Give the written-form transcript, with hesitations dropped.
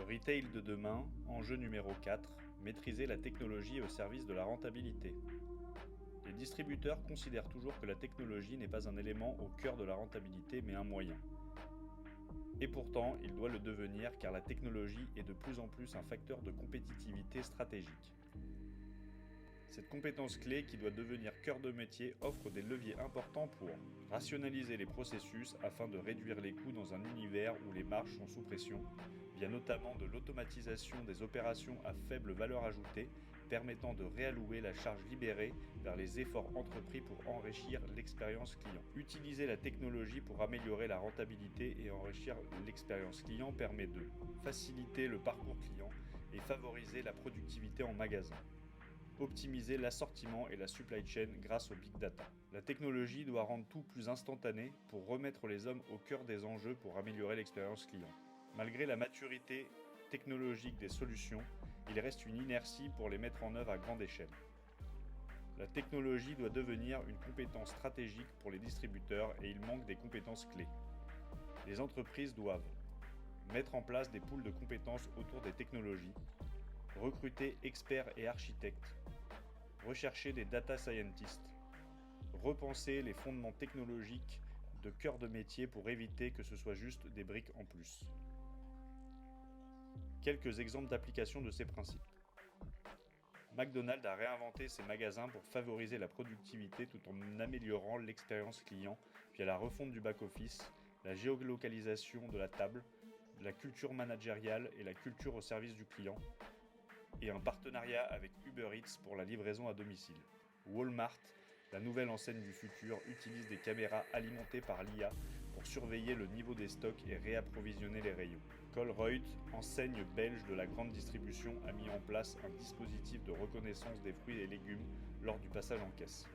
retail de demain, enjeu numéro 4, maîtriser la technologie au service de la rentabilité. Les distributeurs considèrent toujours que la technologie n'est pas un élément au cœur de la rentabilité mais un moyen. Et pourtant, il doit le devenir car la technologie est de plus en plus un facteur de compétitivité stratégique. Cette compétence clé qui doit devenir cœur de métier offre des leviers importants pour rationaliser les processus afin de réduire les coûts dans un univers où les marges sont sous pression, via notamment de l'automatisation des opérations à faible valeur ajoutée, permettant de réallouer la charge libérée vers les efforts entrepris pour enrichir l'expérience client. Utiliser la technologie pour améliorer la rentabilité et enrichir l'expérience client permet de faciliter le parcours client et favoriser la productivité en magasin. Optimiser l'assortiment et la supply chain grâce au big data. La technologie doit rendre tout plus instantané pour remettre les hommes au cœur des enjeux pour améliorer l'expérience client. Malgré la maturité technologique des solutions, il reste une inertie pour les mettre en œuvre à grande échelle. La technologie doit devenir une compétence stratégique pour les distributeurs et il manque des compétences clés. Les entreprises doivent mettre en place des pools de compétences autour des technologies, recruter experts et architectes, rechercher des data scientists, repenser les fondements technologiques de cœur de métier pour éviter que ce soit juste des briques en plus. Quelques exemples d'application de ces principes. McDonald's a réinventé ses magasins pour favoriser la productivité tout en améliorant l'expérience client via la refonte du back-office, la géolocalisation de la table, la culture managériale et la culture au service du client, et un partenariat avec Uber Eats pour la livraison à domicile. Walmart, la nouvelle enseigne du futur, utilise des caméras alimentées par l'IA pour surveiller le niveau des stocks et réapprovisionner les rayons. Colruyt, enseigne belge de la grande distribution, a mis en place un dispositif de reconnaissance des fruits et légumes lors du passage en caisse.